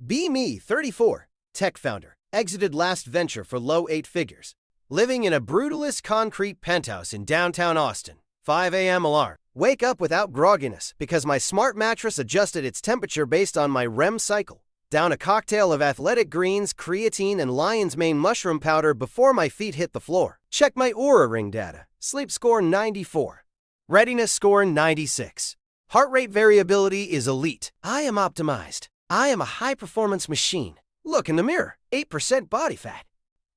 Be me, 34, tech founder, exited last venture for low 8 figures. Living in a brutalist concrete penthouse in downtown Austin. 5 a.m. alarm. Wake up without grogginess because my smart mattress adjusted its temperature based on my REM cycle. Down a cocktail of athletic greens, creatine, and lion's mane mushroom powder before my feet hit the floor. Check my Oura Ring data. Sleep score 94. Readiness score 96. Heart rate variability is elite. I am optimized. I am a high-performance machine. Look in the mirror. 8% body fat.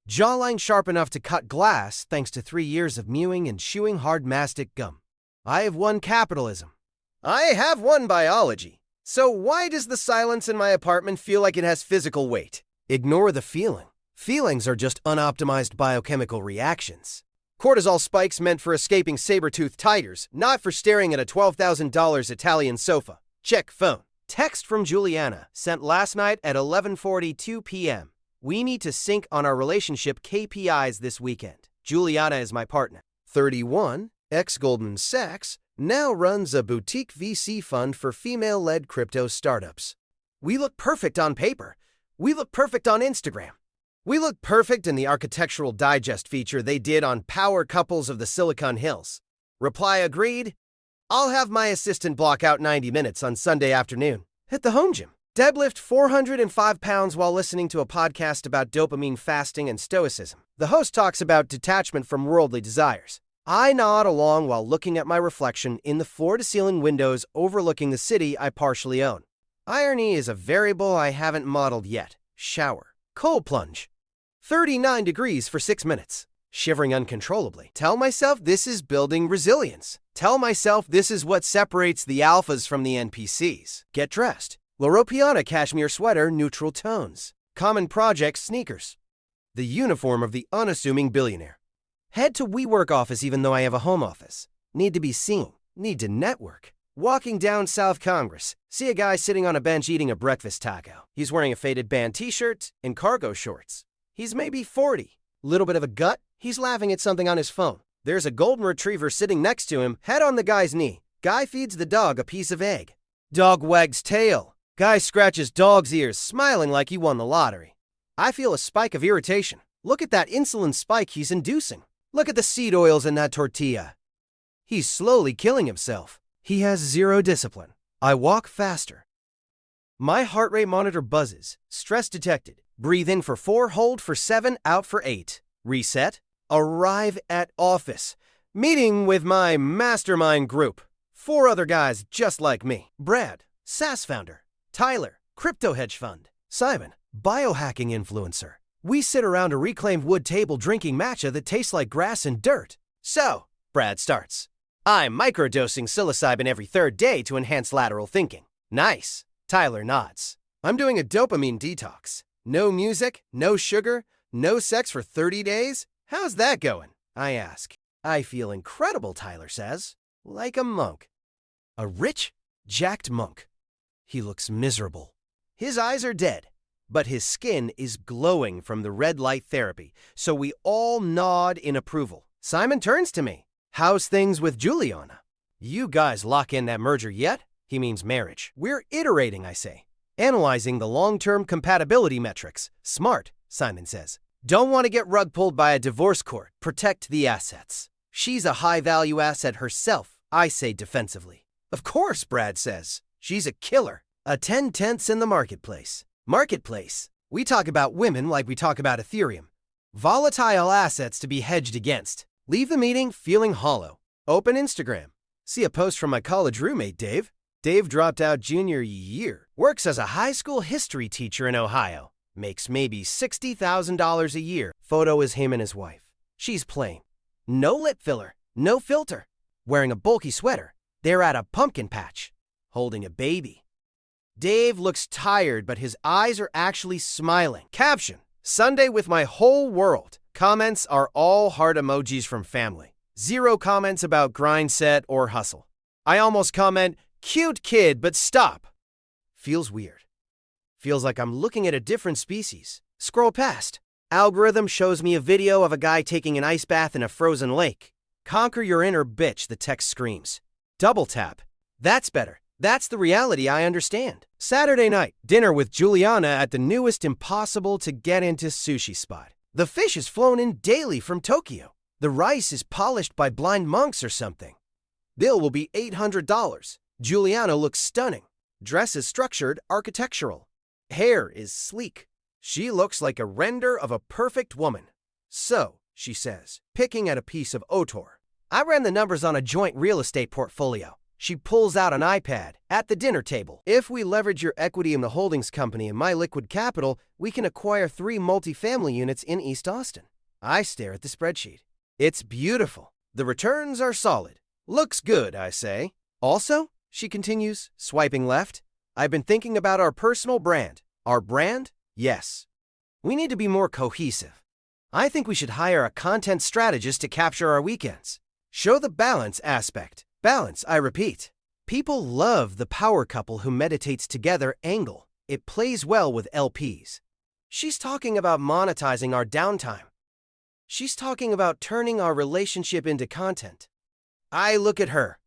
Jawline sharp enough to cut glass thanks to 3 years of mewing and chewing hard mastic gum. I have won capitalism. I have won biology. So why does the silence in my apartment feel like it has physical weight? Ignore the feeling. Feelings are just unoptimized biochemical reactions. Cortisol spikes meant for escaping saber-toothed tigers, not for staring at a $12,000 Italian sofa. Check phone. Text from Juliana, sent last night at 11:42 p.m. We need to sync on our relationship KPIs this weekend. Juliana is my partner. 31, ex-Goldman Sachs, now runs a boutique VC fund for female-led crypto startups. We look perfect on paper. We look perfect on Instagram. We look perfect in the Architectural Digest feature they did on power couples of the Silicon Hills. Reply agreed? I'll have my assistant block out 90 minutes on Sunday afternoon. Hit the home gym. Deadlift 405 pounds while listening to a podcast about dopamine fasting and stoicism. The host talks about detachment from worldly desires. I nod along while looking at my reflection in the floor-to-ceiling windows overlooking the city I partially own. Irony is a variable I haven't modeled yet. Shower. Cold plunge. 39 degrees for 6 minutes. Shivering uncontrollably. Tell myself this is building resilience. Tell myself this is what separates the alphas from the NPCs. Get dressed. Loro Piana cashmere sweater, neutral tones. Common project sneakers. The uniform of the unassuming billionaire. Head to WeWork office even though I have a home office. Need to be seen. Need to network. Walking down South Congress. See a guy sitting on a bench eating a breakfast taco. He's wearing a faded band t-shirt and cargo shorts. He's maybe 40. Little bit of a gut. He's laughing at something on his phone. There's a golden retriever sitting next to him, head on the guy's knee. Guy feeds the dog a piece of egg. Dog wags tail. Guy scratches dog's ears, smiling like he won the lottery. I feel a spike of irritation. Look at that insulin spike he's inducing. Look at the seed oils in that tortilla. He's slowly killing himself. He has zero discipline. I walk faster. My heart rate monitor buzzes. Stress detected. Breathe in for 4, hold for 7, out for 8. Reset. Arrive at office. Meeting with my mastermind group. 4 other guys just like me. Brad, SaaS founder. Tyler, crypto hedge fund. Simon, biohacking influencer. We sit around a reclaimed wood table drinking matcha that tastes like grass and dirt. So, Brad starts. I'm microdosing psilocybin every 3rd day to enhance lateral thinking. Nice. Tyler nods. I'm doing a dopamine detox. No music, no sugar, no sex for 30 days? How's that going? I ask. I feel incredible, Tyler says. Like a monk. A rich, jacked monk. He looks miserable. His eyes are dead, but his skin is glowing from the red light therapy, so we all nod in approval. Simon turns to me. How's things with Juliana? You guys lock in that merger yet? He means marriage. We're iterating, I say. Analyzing the long-term compatibility metrics. Smart, Simon says. Don't want to get rug pulled by a divorce court. Protect the assets. She's a high-value asset herself, I say defensively. Of course, Brad says. She's a killer. A 10/10 in the marketplace. Marketplace. We talk about women like we talk about Ethereum. Volatile assets to be hedged against. Leave the meeting feeling hollow. Open Instagram. See a post from my college roommate, Dave. Dave dropped out junior year. Works as a high school history teacher in Ohio. Makes maybe $60,000 a year. Photo is him and his wife. She's plain. No lip filler. No filter. Wearing a bulky sweater. They're at a pumpkin patch. Holding a baby. Dave looks tired, but his eyes are actually smiling. Caption: Sunday with my whole world. Comments are all heart emojis from family. 0 comments about grind set or hustle. I almost comment, cute kid, but stop. Feels weird. Feels like I'm looking at a different species. Scroll past. Algorithm shows me a video of a guy taking an ice bath in a frozen lake. Conquer your inner bitch, the text screams. Double tap. That's better. That's the reality I understand. Saturday night, dinner with Juliana at the newest impossible-to-get-into sushi spot. The fish is flown in daily from Tokyo. The rice is polished by blind monks or something. Bill will be $800. Juliana looks stunning. Dress is structured, architectural. Hair is sleek. She looks like a render of a perfect woman. So, she says, picking at a piece of otor. I ran the numbers on a joint real estate portfolio. She pulls out an iPad at the dinner table. If we leverage your equity in the holdings company and my liquid capital, we can acquire 3 multifamily units in East Austin. I stare at the spreadsheet. It's beautiful. The returns are solid. Looks good, I say. Also, she continues, swiping left, I've been thinking about our personal brand. Our brand? Yes. We need to be more cohesive. I think we should hire a content strategist to capture our weekends. Show the balance aspect. Balance, I repeat. People love the power couple who meditates together angle. It plays well with LPs. She's talking about monetizing our downtime. She's talking about turning our relationship into content. I look at her.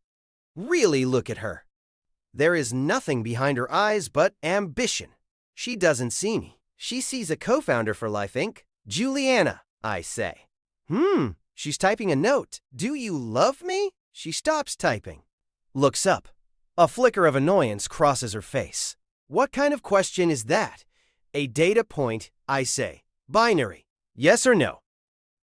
Really look at her. There is nothing behind her eyes but ambition. She doesn't see me. She sees a co-founder for Life Inc. Juliana, I say. She's typing a note. Do you love me? She stops typing. Looks up. A flicker of annoyance crosses her face. What kind of question is that? A data point, I say. Binary. Yes or no?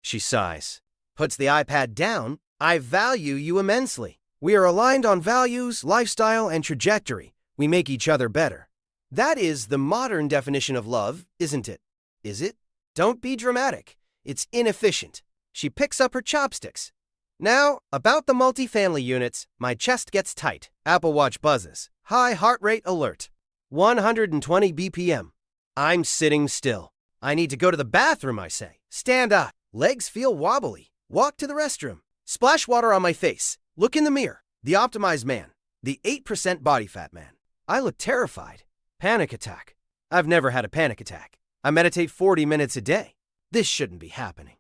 She sighs. Puts the iPad down. I value you immensely. We are aligned on values, lifestyle, and trajectory. We make each other better. That is the modern definition of love, isn't it? Is it? Don't be dramatic. It's inefficient. She picks up her chopsticks. Now, about the multifamily units, my chest gets tight. Apple Watch buzzes. High heart rate alert. 120 BPM. I'm sitting still. I need to go to the bathroom, I say. Stand up. Legs feel wobbly. Walk to the restroom. Splash water on my face. Look in the mirror. The optimized man. The 8% body fat man. I look terrified. Panic attack. I've never had a panic attack. I meditate 40 minutes a day. This shouldn't be happening.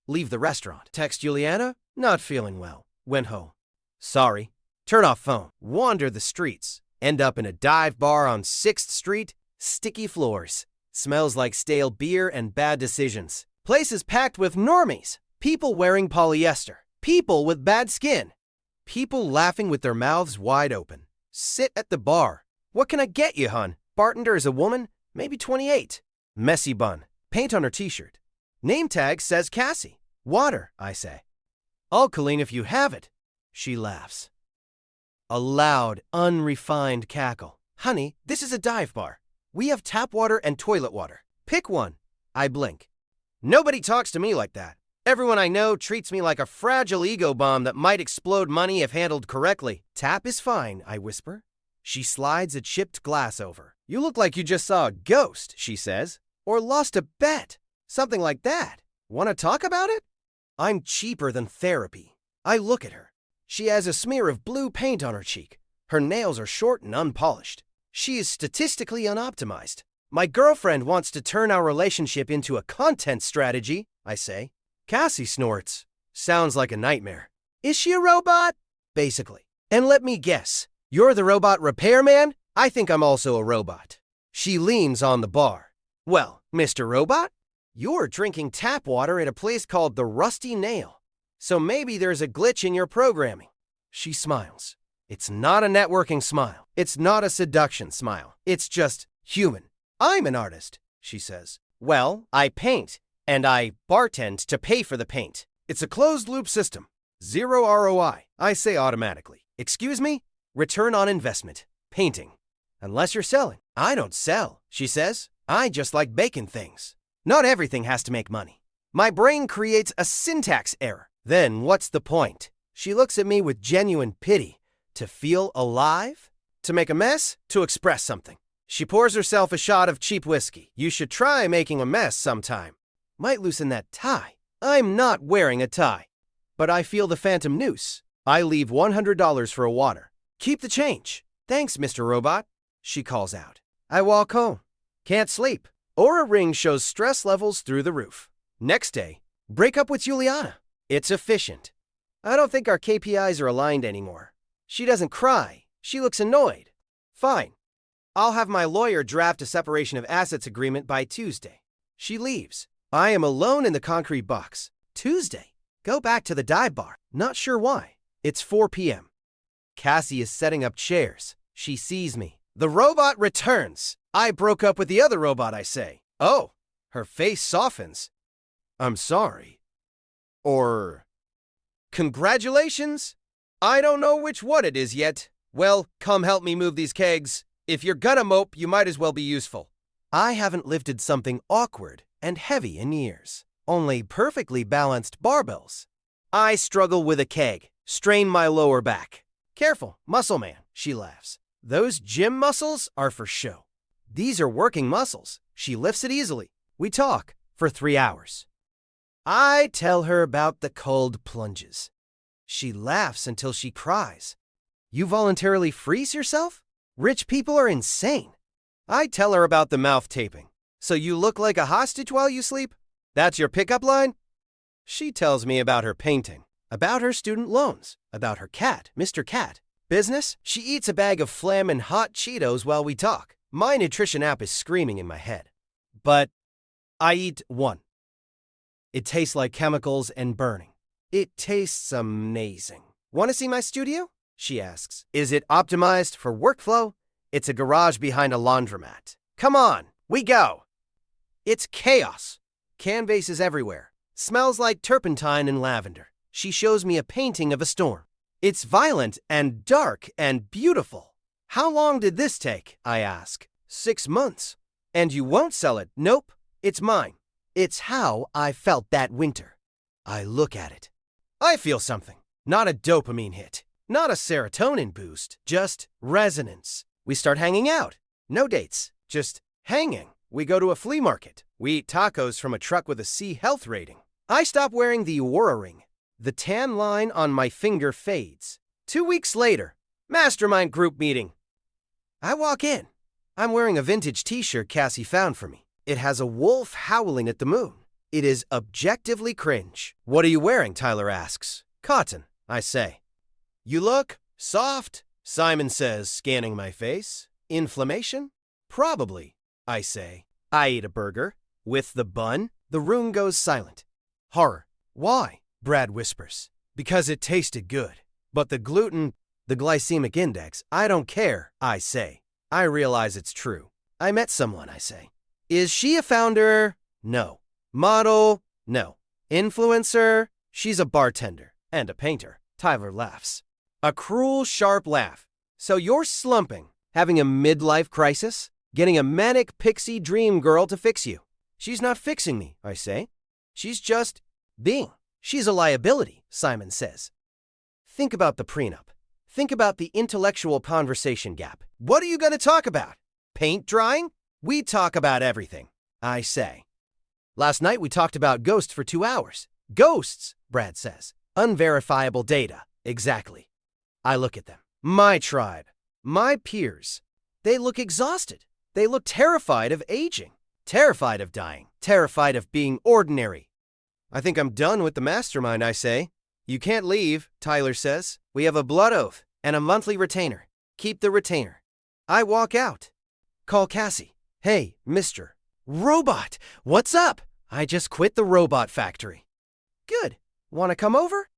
Leave the restaurant. Text Juliana. Not feeling well. Went home. Sorry. Turn off phone. Wander the streets. End up in a dive bar on 6th Street. Sticky floors. Smells like stale beer and bad decisions. Place is packed with normies. People wearing polyester. People with bad skin. People laughing with their mouths wide open. Sit at the bar. What can I get you, hun? Bartender is a woman, maybe 28. Messy bun. Paint on her t-shirt. Name tag says Cassie. Water, I say. Alkaline if you have it. She laughs. A loud, unrefined cackle. Honey, this is a dive bar. We have tap water and toilet water. Pick one. I blink. Nobody talks to me like that. Everyone I know treats me like a fragile ego bomb that might explode money if handled correctly. Tap is fine, I whisper. She slides a chipped glass over. You look like you just saw a ghost, she says. Or lost a bet. Something like that. Want to talk about it? I'm cheaper than therapy. I look at her. She has a smear of blue paint on her cheek. Her nails are short and unpolished. She is statistically unoptimized. My girlfriend wants to turn our relationship into a content strategy, I say. Cassie snorts. Sounds like a nightmare. Is she a robot? Basically. And let me guess. You're the robot repairman? I think I'm also a robot. She leans on the bar. Well, Mr. Robot, you're drinking tap water at a place called the Rusty Nail. So maybe there's a glitch in your programming. She smiles. It's not a networking smile. It's not a seduction smile. It's just human. I'm an artist, she says. Well, I paint. And I bartend to pay for the paint. It's a closed-loop system. Zero ROI, I say automatically. Excuse me? Return on investment. Painting. Unless you're selling. I don't sell, she says. I just like baking things. Not everything has to make money. My brain creates a syntax error. Then what's the point? She looks at me with genuine pity. To feel alive? To make a mess? To express something. She pours herself a shot of cheap whiskey. You should try making a mess sometime. Might loosen that tie. I'm not wearing a tie. But I feel the phantom noose. I leave $100 for a water. Keep the change. Thanks, Mr. Robot, she calls out. I walk home. Can't sleep. Aura Ring shows stress levels through the roof. Next day, break up with Juliana. It's efficient. I don't think our KPIs are aligned anymore. She doesn't cry. She looks annoyed. Fine. I'll have my lawyer draft a separation of assets agreement by Tuesday. She leaves. I am alone in the concrete box. Tuesday. Go back to the dive bar. Not sure why. It's 4 p.m. Cassie is setting up chairs. She sees me. The robot returns. I broke up with the other robot, I say. Oh, her face softens. I'm sorry. Or, congratulations? I don't know which one it is yet. Well, come help me move these kegs. If you're gonna mope, you might as well be useful. I haven't lifted something awkward and heavy in years. Only perfectly balanced barbells. I struggle with a keg, strain my lower back. Careful, muscle man, she laughs. Those gym muscles are for show. These are working muscles. She lifts it easily. We talk for 3 hours. I tell her about the cold plunges. She laughs until she cries. You voluntarily freeze yourself? Rich people are insane. I tell her about the mouth taping. So you look like a hostage while you sleep? That's your pickup line? She tells me about her painting, about her student loans, about her cat, Mr. Cat. Business? She eats a bag of flammin' hot Cheetos while we talk. My nutrition app is screaming in my head. But I eat one. It tastes like chemicals and burning. It tastes amazing. Want to see my studio? She asks. Is it optimized for workflow? It's a garage behind a laundromat. Come on, we go. It's chaos. Canvases everywhere. Smells like turpentine and lavender. She shows me a painting of a storm. It's violent and dark and beautiful. How long did this take? I ask. 6 months. And you won't sell it? Nope, it's mine. It's how I felt that winter. I look at it. I feel something. Not a dopamine hit. Not a serotonin boost. Just resonance. We start hanging out. No dates. Just hanging. We go to a flea market. We eat tacos from a truck with a C health rating. I stop wearing the Aurora ring. The tan line on my finger fades. 2 weeks later, mastermind group meeting. I walk in. I'm wearing a vintage t-shirt Cassie found for me. It has a wolf howling at the moon. It is objectively cringe. What are you wearing? Tyler asks. Cotton, I say. You look soft, Simon says, scanning my face. Inflammation? Probably, I say. I eat a burger. With the bun, the room goes silent. Horror. Why? Brad whispers. Because it tasted good. But the gluten, the glycemic index, I don't care, I say. I realize it's true. I met someone, I say. Is she a founder? No. Model? No. Influencer? She's a bartender and a painter. Tyler laughs. A cruel, sharp laugh. So you're slumping, having a midlife crisis, getting a manic pixie dream girl to fix you. She's not fixing me, I say. She's just being. She's a liability, Simon says. Think about the prenup. Think about the intellectual conversation gap. What are you going to talk about? Paint drying? We talk about everything, I say. Last night we talked about ghosts for 2 hours. Ghosts, Brad says. Unverifiable data. Exactly. I look at them. My tribe. My peers. They look exhausted. They look terrified of aging. Terrified of dying. Terrified of being ordinary. I think I'm done with the mastermind, I say. You can't leave, Tyler says. We have a blood oath and a monthly retainer. Keep the retainer. I walk out. Call Cassie. Hey, Mr. Robot, what's up? I just quit the robot factory. Good. Want to come over?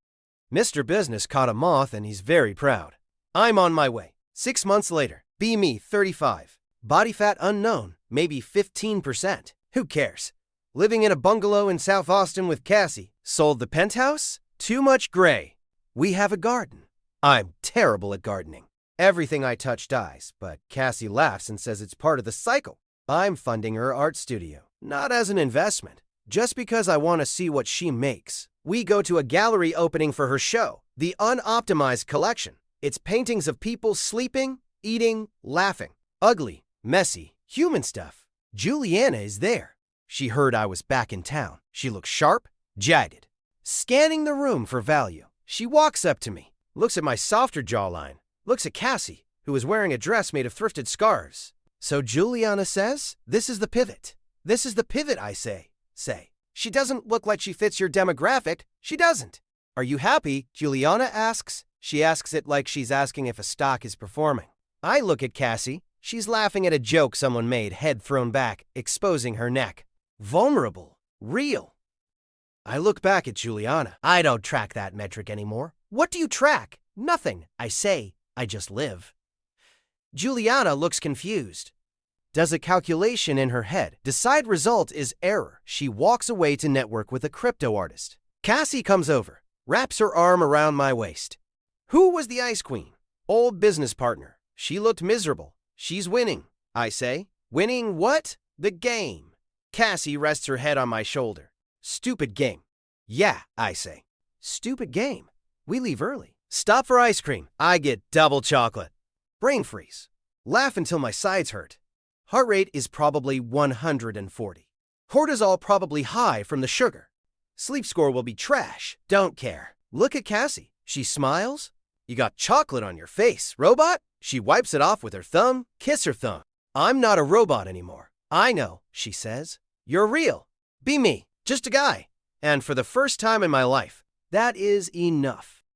Mr. Business caught a moth and he's very proud. I'm on my way. 6 months later. Be me, 35. Body fat unknown, maybe 15%. Who cares? Living in a bungalow in South Austin with Cassie. Sold the penthouse? Too much gray. We have a garden. I'm terrible at gardening. Everything I touch dies, but Cassie laughs and says it's part of the cycle. I'm funding her art studio, not as an investment, just because I want to see what she makes. We go to a gallery opening for her show, the Unoptimized Collection. It's paintings of people sleeping, eating, laughing. Ugly, messy, human stuff. Juliana is there. She heard I was back in town. She looks sharp, jagged. Scanning the room for value. She walks up to me, looks at my softer jawline, looks at Cassie, who is wearing a dress made of thrifted scarves. So Juliana says, this is the pivot. This is the pivot, I say. She doesn't look like she fits your demographic. She doesn't. Are you happy? Juliana asks. She asks it like she's asking if a stock is performing. I look at Cassie. She's laughing at a joke someone made, head thrown back, exposing her neck. Vulnerable. Real. I look back at Juliana. I don't track that metric anymore. What do you track? Nothing. I say, I just live. Juliana looks confused. Does a calculation in her head. Decide result is error. She walks away to network with a crypto artist. Cassie comes over, wraps her arm around my waist. Who was the ice queen? Old business partner. She looked miserable. She's winning, I say. Winning what? The game. Cassie rests her head on my shoulder. Stupid game. Yeah, I say. Stupid game. We leave early. Stop for ice cream. I get double chocolate. Brain freeze. Laugh until my sides hurt. Heart rate is probably 140. Cortisol probably high from the sugar. Sleep score will be trash. Don't care. Look at Cassie. She smiles. You got chocolate on your face, robot? She wipes it off with her thumb. Kiss her thumb. I'm not a robot anymore. I know, she says. You're real. Be me. Just a guy. And for the first time in my life, that is enough.